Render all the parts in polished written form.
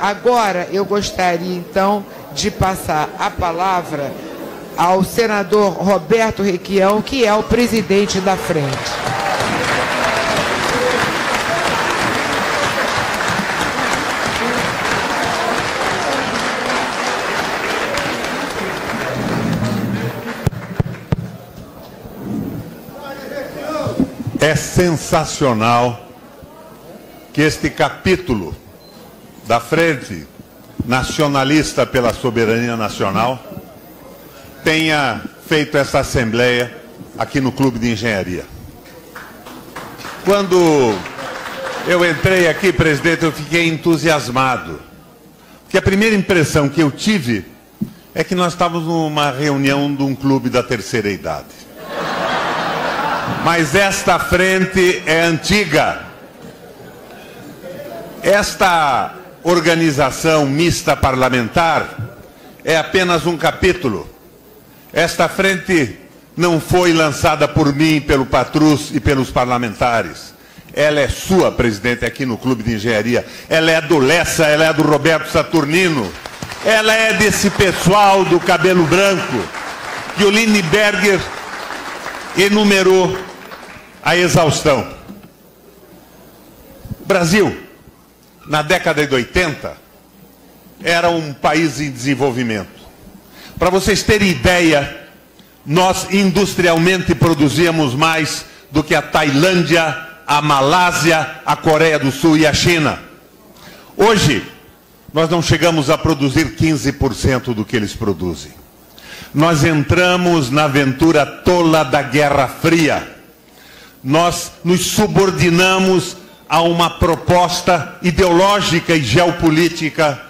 Agora eu gostaria então de passar a palavra ao senador Roberto Requião, que é o presidente da frente. É sensacional que este capítulo da Frente Nacionalista pela Soberania Nacional tenha feito essa assembleia aqui no Clube de Engenharia. Quando eu entrei aqui, presidente, eu fiquei entusiasmado, porque a primeira impressão que eu tive é que nós estávamos numa reunião de um clube da terceira idade. Mas esta frente é antiga. Esta organização mista parlamentar é apenas um capítulo. Esta frente não foi lançada por mim, pelo Patrus e pelos parlamentares. Ela é sua, presidente, aqui no Clube de Engenharia. Ela é do Lessa, ela é do Roberto Saturnino. Ela é desse pessoal do cabelo branco que o Lindbergh enumerou a exaustão. O Brasil, na década de 80, era um país em desenvolvimento. Para vocês terem ideia, nós industrialmente produzíamos mais do que a Tailândia, a Malásia, a Coreia do Sul e a China. Hoje, nós não chegamos a produzir 15% do que eles produzem. Nós entramos na aventura tola da Guerra Fria. Nós nos subordinamos a uma proposta ideológica e geopolítica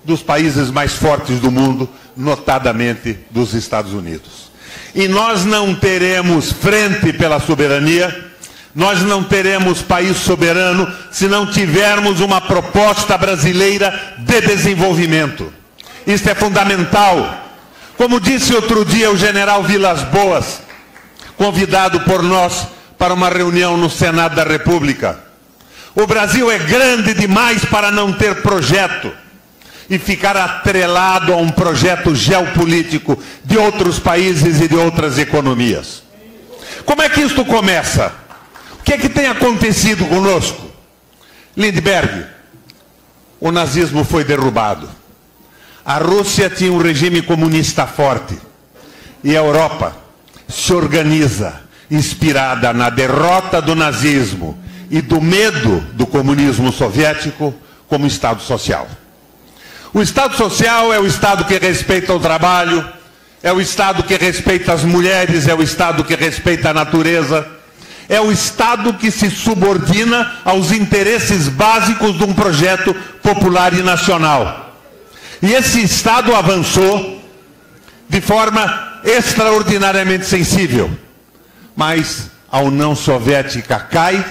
dos países mais fortes do mundo, notadamente dos Estados Unidos. E nós não teremos frente pela soberania, nós não teremos país soberano se não tivermos uma proposta brasileira de desenvolvimento. Isso é fundamental. Como disse outro dia o general Vilas Boas, convidado por nós para uma reunião no Senado da República, o Brasil é grande demais para não ter projeto e ficar atrelado a um projeto geopolítico de outros países e de outras economias. Como é que isto começa? O que é que tem acontecido conosco? Lindbergh, o nazismo foi derrubado. A Rússia tinha um regime comunista forte. E a Europa se organiza, inspirada na derrota do nazismo e do medo do comunismo soviético, como Estado Social. O Estado Social é o Estado que respeita o trabalho, é o Estado que respeita as mulheres, é o Estado que respeita a natureza, é o Estado que se subordina aos interesses básicos de um projeto popular e nacional. E esse Estado avançou de forma extraordinariamente sensível. Mas a União Soviética cai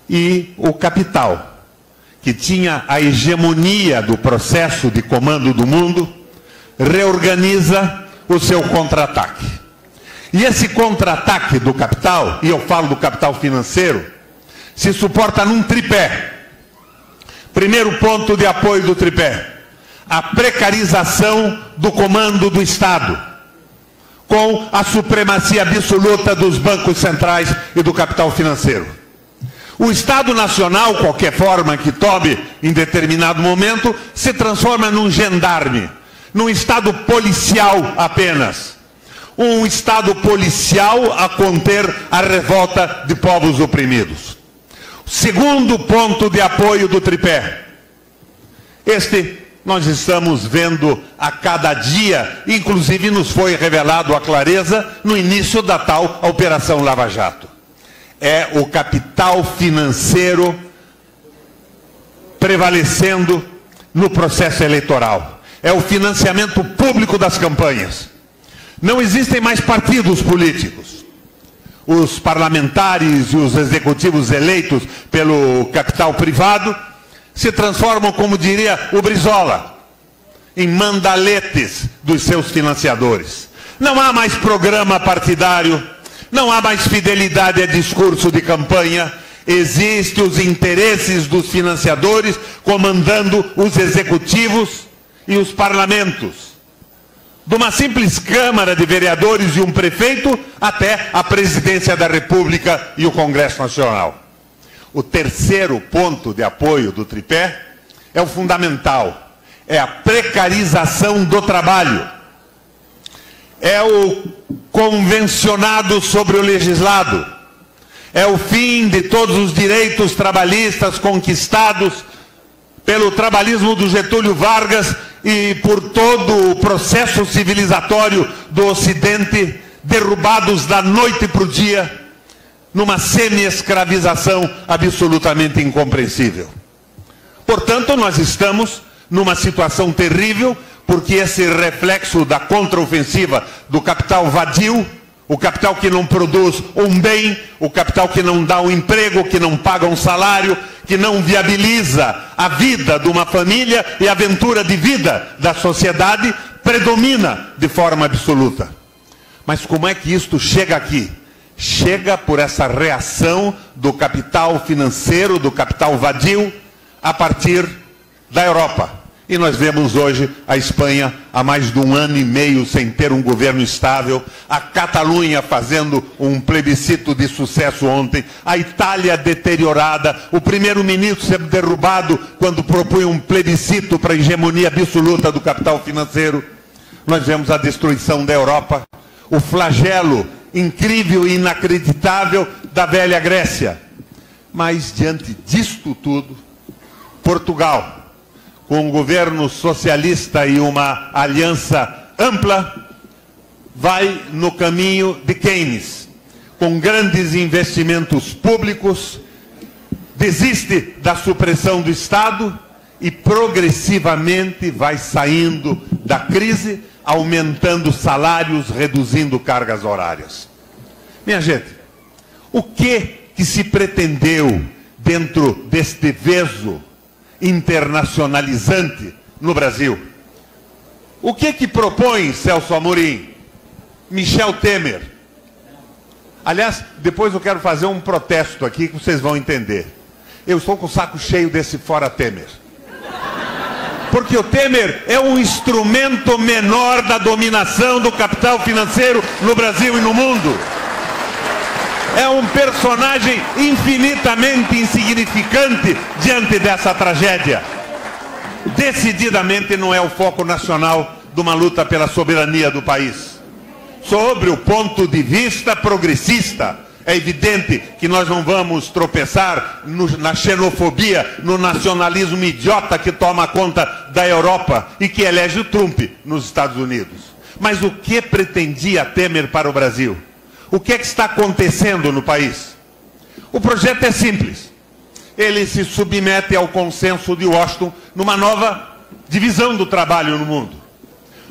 e o capital, que tinha a hegemonia do processo de comando do mundo, reorganiza o seu contra-ataque. E esse contra-ataque do capital, e eu falo do capital financeiro, se suporta num tripé. Primeiro ponto de apoio do tripé: a precarização do comando do Estado, com a supremacia absoluta dos bancos centrais e do capital financeiro. O Estado Nacional, qualquer forma que tome em determinado momento, se transforma num gendarme, num Estado policial apenas. Um Estado policial a conter a revolta de povos oprimidos. Segundo ponto de apoio do tripé. Nós estamos vendo a cada dia, inclusive nos foi revelado a clareza no início da tal Operação Lava Jato. É o capital financeiro prevalecendo no processo eleitoral. É o financiamento público das campanhas. Não existem mais partidos políticos. Os parlamentares e os executivos eleitos pelo capital privado se transformam, como diria o Brizola, em mandaletes dos seus financiadores. Não há mais programa partidário, não há mais fidelidade a discurso de campanha, Existem os interesses dos financiadores comandando os executivos e os parlamentos. De uma simples Câmara de Vereadores e um prefeito até a Presidência da República e o Congresso Nacional. O terceiro ponto de apoio do tripé é o fundamental. É a precarização do trabalho. É o convencionado sobre o legislado. É o fim de todos os direitos trabalhistas conquistados pelo trabalhismo do Getúlio Vargas e por todo o processo civilizatório do Ocidente, derrubados da noite para o dia, numa semi-escravização absolutamente incompreensível. Portanto, nós estamos numa situação terrível, porque esse reflexo da contraofensiva do capital vadio, o capital que não produz um bem, o capital que não dá um emprego, que não paga um salário, que não viabiliza a vida de uma família e a aventura de vida da sociedade, predomina de forma absoluta. Mas como é que isto chega aqui? Chega por essa reação do capital financeiro, do capital vadio, a partir da Europa. E nós vemos hoje a Espanha há mais de 1 ano e meio sem ter um governo estável, a Catalunha fazendo um plebiscito de sucesso ontem, a Itália deteriorada, o primeiro-ministro sendo derrubado quando propunha um plebiscito para a hegemonia absoluta do capital financeiro. Nós vemos a destruição da Europa, o flagelo incrível e inacreditável da velha Grécia. Mas diante disto tudo, Portugal, com um governo socialista e uma aliança ampla, vai no caminho de Keynes, com grandes investimentos públicos, desiste da supressão do Estado e progressivamente vai saindo da crise, aumentando salários, reduzindo cargas horárias. Minha gente, o que se pretendeu dentro deste veso internacionalizante no Brasil? O que propõe Celso Amorim, Michel Temer? Aliás, depois eu quero fazer um protesto aqui que vocês vão entender. Eu estou com o saco cheio desse fora Temer. Porque o Temer é um instrumento menor da dominação do capital financeiro no Brasil e no mundo. É um personagem infinitamente insignificante diante dessa tragédia. Decididamente não é o foco nacional de uma luta pela soberania do país. Sobre o ponto de vista progressista, é evidente que nós não vamos tropeçar na xenofobia, no nacionalismo idiota que toma conta da Europa e que elege o Trump nos Estados Unidos. Mas o que pretendia Temer para o Brasil? O que está acontecendo no país? O projeto é simples. Ele se submete ao consenso de Washington numa nova divisão do trabalho no mundo.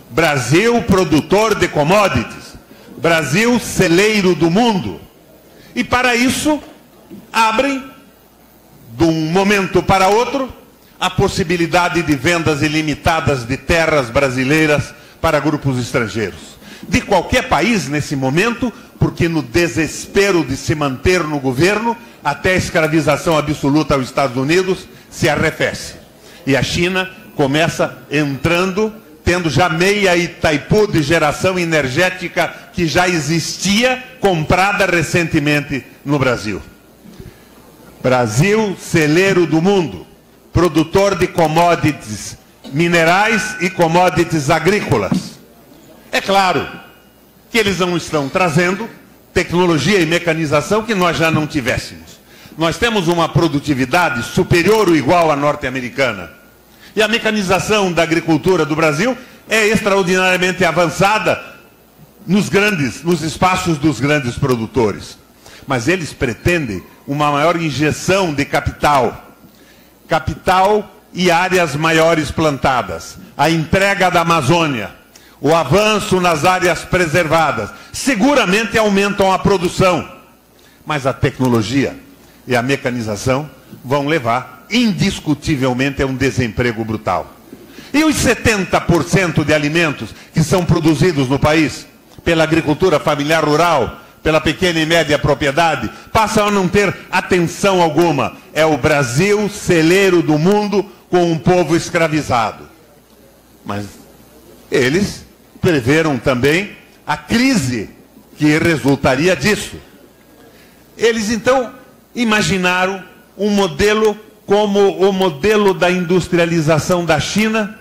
Brasil, produtor de commodities. Brasil, celeiro do mundo. E para isso, abrem, de um momento para outro, a possibilidade de vendas ilimitadas de terras brasileiras para grupos estrangeiros. De qualquer país nesse momento, porque no desespero de se manter no governo, até a escravização absoluta aos Estados Unidos se arrefece. E a China começa entrando, tendo já meia Itaipu de geração energética que já existia, comprada recentemente no Brasil. Brasil, celeiro do mundo, produtor de commodities minerais e commodities agrícolas. É claro que eles não estão trazendo tecnologia e mecanização que nós já não tivéssemos. Nós temos uma produtividade superior ou igual à norte-americana. E a mecanização da agricultura do Brasil é extraordinariamente avançada nos espaços dos grandes produtores. Mas eles pretendem uma maior injeção de capital e áreas maiores plantadas, a entrega da Amazônia, o avanço nas áreas preservadas, seguramente aumentam a produção, mas a tecnologia e a mecanização vão levar indiscutivelmente a um desemprego brutal. E os 70% de alimentos que são produzidos no país pela agricultura familiar rural, pela pequena e média propriedade, passam a não ter atenção alguma. É o Brasil, celeiro do mundo, com um povo escravizado. Mas eles preveram também a crise que resultaria disso. Eles, então, imaginaram um modelo como o modelo da industrialização da China,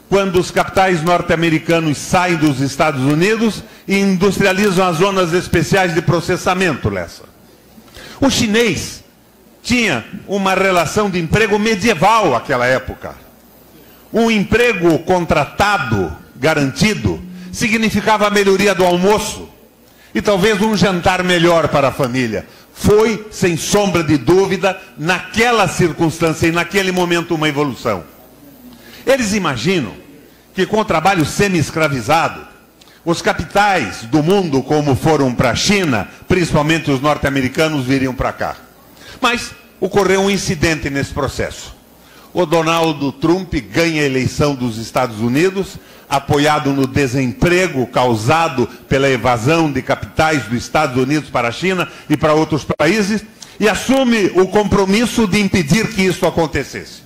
quando os capitais norte-americanos saem dos Estados Unidos e industrializam as zonas especiais de processamento, Lessa. O chinês tinha uma relação de emprego medieval naquela época. Um emprego contratado, garantido, significava a melhoria do almoço e talvez um jantar melhor para a família. Foi, sem sombra de dúvida, naquela circunstância e naquele momento, uma evolução. Eles imaginam que com o trabalho semi-escravizado, os capitais do mundo, como foram para a China, principalmente os norte-americanos, viriam para cá. Mas ocorreu um incidente nesse processo. O Donald Trump ganha a eleição dos Estados Unidos, apoiado no desemprego causado pela evasão de capitais dos Estados Unidos para a China e para outros países, e assume o compromisso de impedir que isso acontecesse.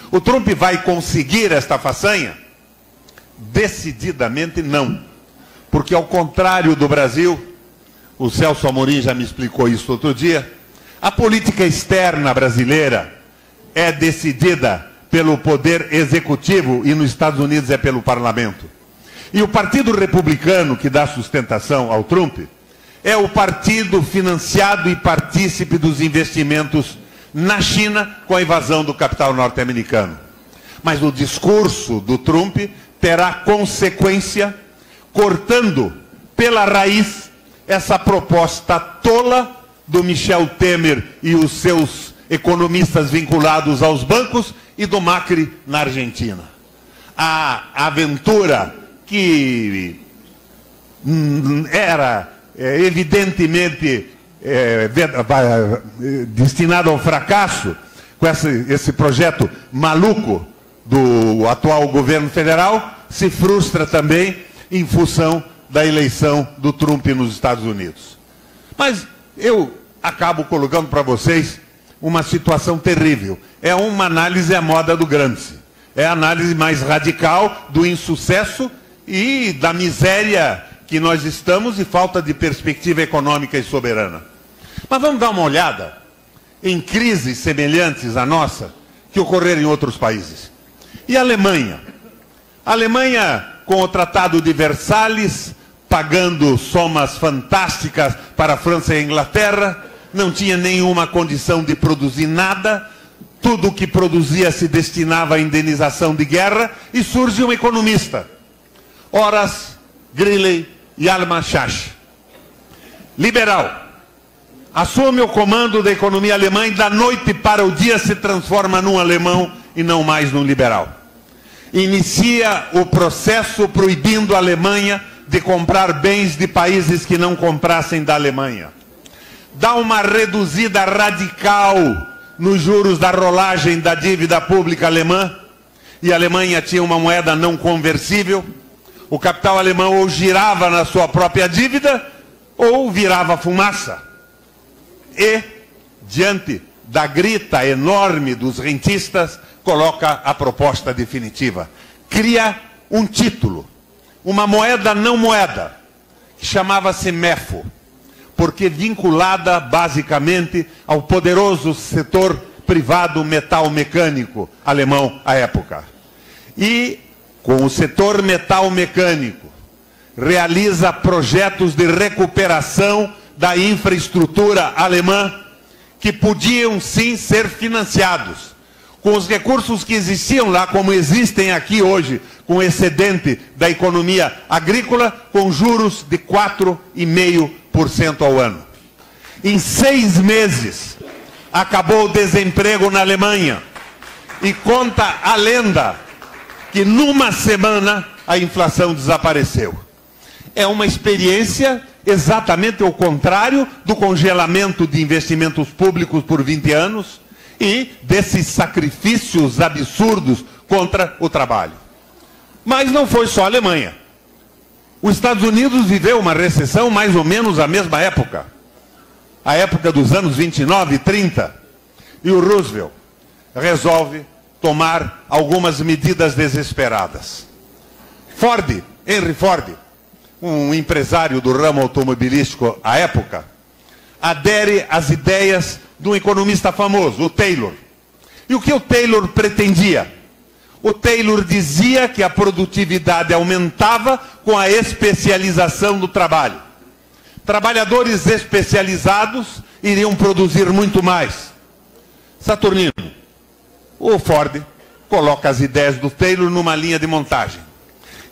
O Trump vai conseguir esta façanha? Decididamente não. Porque, ao contrário do Brasil, o Celso Amorim já me explicou isso outro dia, a política externa brasileira é decidida pelo poder executivo e nos Estados Unidos é pelo parlamento. E o Partido Republicano, que dá sustentação ao Trump, é o partido financiado e partícipe dos investimentos na China com a invasão do capital norte-americano. Mas o discurso do Trump terá consequência, cortando pela raiz essa proposta tola do Michel Temer e os seus economistas vinculados aos bancos e do Macri na Argentina. A aventura que era evidentemente destinada ao fracasso, com esse projeto maluco do atual governo federal, se frustra também em função da eleição do Trump nos Estados Unidos. Mas eu acabo colocando para vocês uma situação terrível. É uma análise à moda do Gramsci. É a análise mais radical do insucesso e da miséria que nós estamos e falta de perspectiva econômica e soberana. Mas vamos dar uma olhada em crises semelhantes à nossa que ocorreram em outros países. E a Alemanha? A Alemanha, com o Tratado de Versalhes, pagando somas fantásticas para a França e a Inglaterra, não tinha nenhuma condição de produzir nada, tudo o que produzia se destinava à indenização de guerra, e surge um economista, Horace Greeley Hjalmar Schacht, liberal, assume o comando da economia alemã e da noite para o dia se transforma num alemão e não mais num liberal. Inicia o processo proibindo a Alemanha de comprar bens de países que não comprassem da Alemanha. Dá uma reduzida radical nos juros da rolagem da dívida pública alemã, e a Alemanha tinha uma moeda não conversível. O capital alemão ou girava na sua própria dívida, ou virava fumaça. E, diante da grita enorme dos rentistas, coloca a proposta definitiva. Cria um título, uma moeda não moeda, que chamava-se MEFO, porque vinculada basicamente ao poderoso setor privado metal mecânico alemão à época. E, com o setor metal mecânico, realiza projetos de recuperação da infraestrutura alemã, que podiam sim ser financiados com os recursos que existiam lá, como existem aqui hoje, com excedente da economia agrícola, com juros de 4,5% ao ano. Em 6 meses, acabou o desemprego na Alemanha. E conta a lenda que numa semana a inflação desapareceu. É uma experiência exatamente o contrário do congelamento de investimentos públicos por 20 anos e desses sacrifícios absurdos contra o trabalho. Mas não foi só a Alemanha. Os Estados Unidos viveu uma recessão mais ou menos à mesma época, a época dos anos 29 e 30, e o Roosevelt resolve tomar algumas medidas desesperadas. Ford, Henry Ford, um empresário do ramo automobilístico à época, adere às ideias de um economista famoso, o Taylor. E o que o Taylor pretendia? O Taylor dizia que a produtividade aumentava com a especialização do trabalho. Trabalhadores especializados iriam produzir muito mais. Saturnino, o Ford coloca as ideias do Taylor numa linha de montagem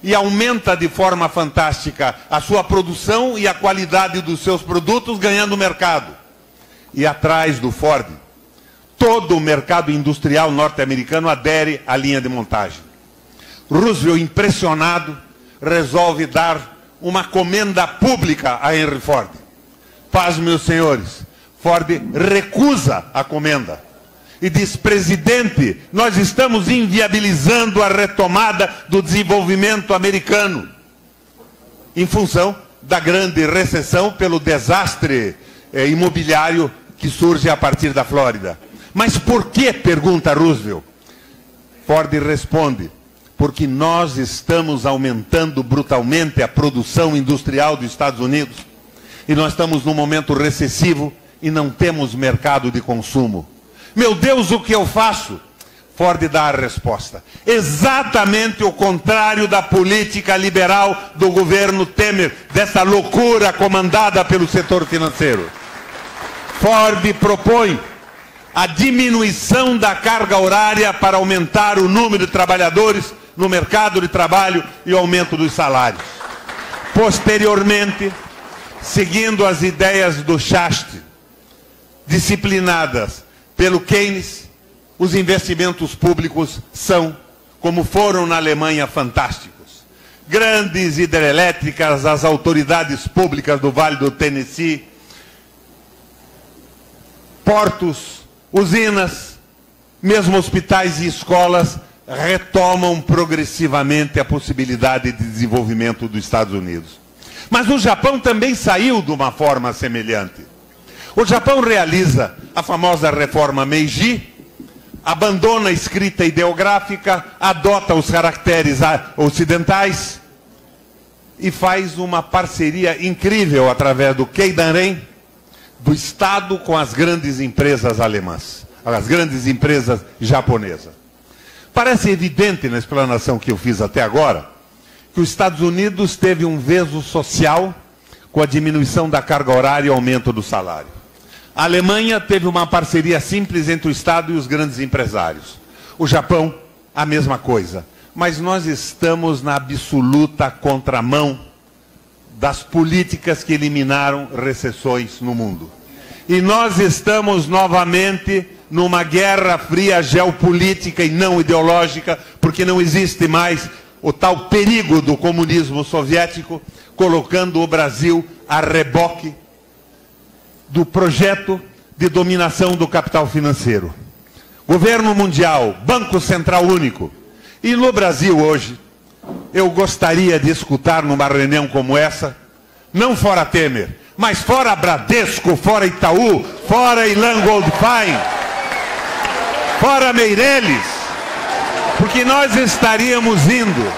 e aumenta de forma fantástica a sua produção e a qualidade dos seus produtos, ganhando mercado. E atrás do Ford, todo o mercado industrial norte-americano adere à linha de montagem. Roosevelt, impressionado, resolve dar uma comenda pública a Henry Ford. Paz, meus senhores, Ford recusa a comenda e diz: presidente, nós estamos inviabilizando a retomada do desenvolvimento americano em função da grande recessão pelo desastre imobiliário que surge a partir da Flórida. Mas por que? Pergunta Roosevelt. Ford responde: porque nós estamos aumentando brutalmente a produção industrial dos Estados Unidos e nós estamos num momento recessivo e não temos mercado de consumo. Meu Deus, o que eu faço? Ford dá a resposta. Exatamente o contrário da política liberal do governo Temer, dessa loucura comandada pelo setor financeiro. Ford propõe a diminuição da carga horária para aumentar o número de trabalhadores no mercado de trabalho e o aumento dos salários. Posteriormente, seguindo as ideias do Schacht, disciplinadas pelo Keynes, os investimentos públicos são, como foram na Alemanha, fantásticos. Grandes hidrelétricas, as autoridades públicas do Vale do Tennessee, portos, usinas, mesmo hospitais e escolas retomam progressivamente a possibilidade de desenvolvimento dos Estados Unidos. Mas o Japão também saiu de uma forma semelhante. O Japão realiza a famosa reforma Meiji, abandona a escrita ideográfica, adota os caracteres ocidentais e faz uma parceria incrível através do Keidanren, do Estado com as grandes empresas alemãs, as grandes empresas japonesas. Parece evidente na explanação que eu fiz até agora que os Estados Unidos teve um veso social com a diminuição da carga horária e aumento do salário. A Alemanha teve uma parceria simples entre o Estado e os grandes empresários. O Japão, a mesma coisa. Mas nós estamos na absoluta contramão das políticas que eliminaram recessões no mundo. E nós estamos novamente numa guerra fria geopolítica e não ideológica, porque não existe mais o tal perigo do comunismo soviético, colocando o Brasil a reboque do projeto de dominação do capital financeiro. Governo mundial, Banco Central Único. E no Brasil hoje, eu gostaria de escutar numa reunião como essa, não fora Temer, mas fora Bradesco, fora Itaú, fora Ilan Goldfein, fora Meirelles, porque nós estaríamos indo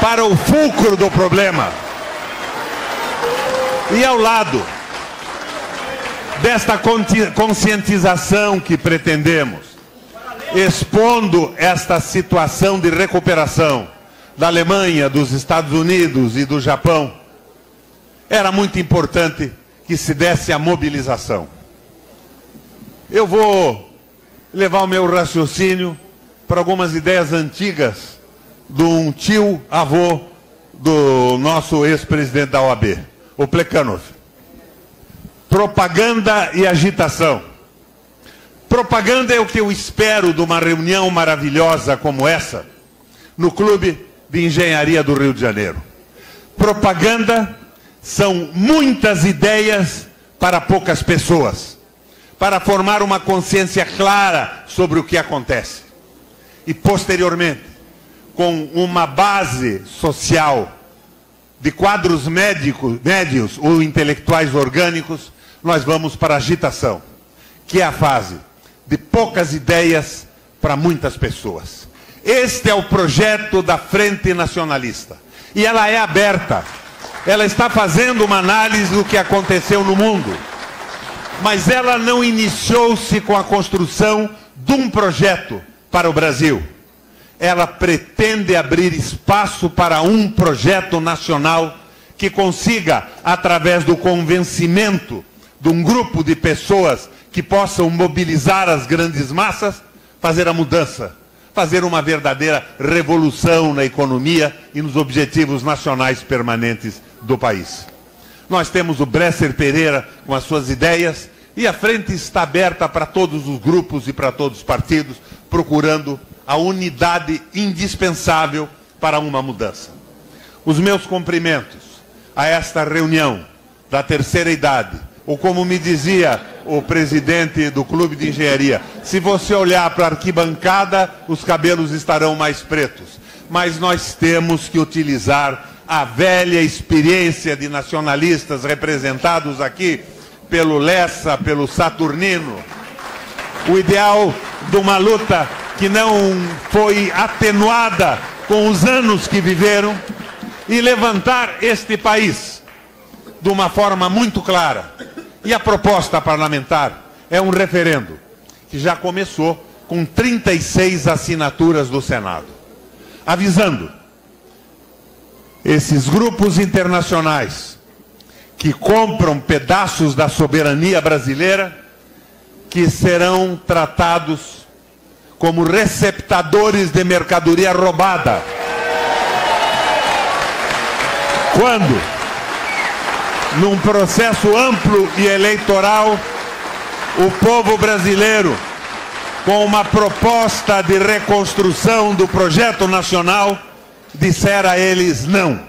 para o fulcro do problema. E ao lado desta conscientização que pretendemos, expondo esta situação de recuperação da Alemanha, dos Estados Unidos e do Japão, era muito importante que se desse a mobilização. Eu vou levar o meu raciocínio para algumas ideias antigas de um tio-avô do nosso ex-presidente da OAB, o Plekhanov. Propaganda e agitação. Propaganda é o que eu espero de uma reunião maravilhosa como essa, no Clube de Engenharia do Rio de Janeiro. Propaganda são muitas ideias para poucas pessoas, para formar uma consciência clara sobre o que acontece. E, posteriormente, com uma base social de quadros médios ou intelectuais orgânicos, nós vamos para a agitação, que é a fase de poucas ideias para muitas pessoas. Este é o projeto da Frente Nacionalista. E ela é aberta. Ela está fazendo uma análise do que aconteceu no mundo. Mas ela não iniciou-se com a construção de um projeto para o Brasil. Ela pretende abrir espaço para um projeto nacional que consiga, através do convencimento de um grupo de pessoas que possam mobilizar as grandes massas, fazer a mudança, fazer uma verdadeira revolução na economia e nos objetivos nacionais permanentes do país. Nós temos o Bresser Pereira com as suas ideias e a frente está aberta para todos os grupos e para todos os partidos, procurando a unidade indispensável para uma mudança. Os meus cumprimentos a esta reunião da terceira idade, ou como me dizia o presidente do Clube de Engenharia, se você olhar para a arquibancada, os cabelos estarão mais pretos. Mas nós temos que utilizar a velha experiência de nacionalistas representados aqui pelo Lessa, pelo Saturnino, o ideal de uma luta que não foi atenuada com os anos que viveram, e levantar este país de uma forma muito clara. E a proposta parlamentar é um referendo que já começou com 36 assinaturas do Senado, avisando esses grupos internacionais que compram pedaços da soberania brasileira que serão tratados como receptadores de mercadoria roubada. Quando, num processo amplo e eleitoral, o povo brasileiro, com uma proposta de reconstrução do projeto nacional, disser a eles não.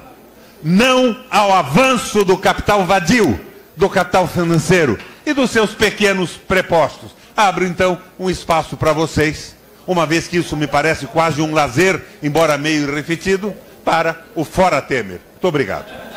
Não ao avanço do capital vadio, do capital financeiro e dos seus pequenos prepostos. Abro, então, um espaço para vocês, uma vez que isso me parece quase um lazer, embora meio repetido, para o Fora Temer. Muito obrigado.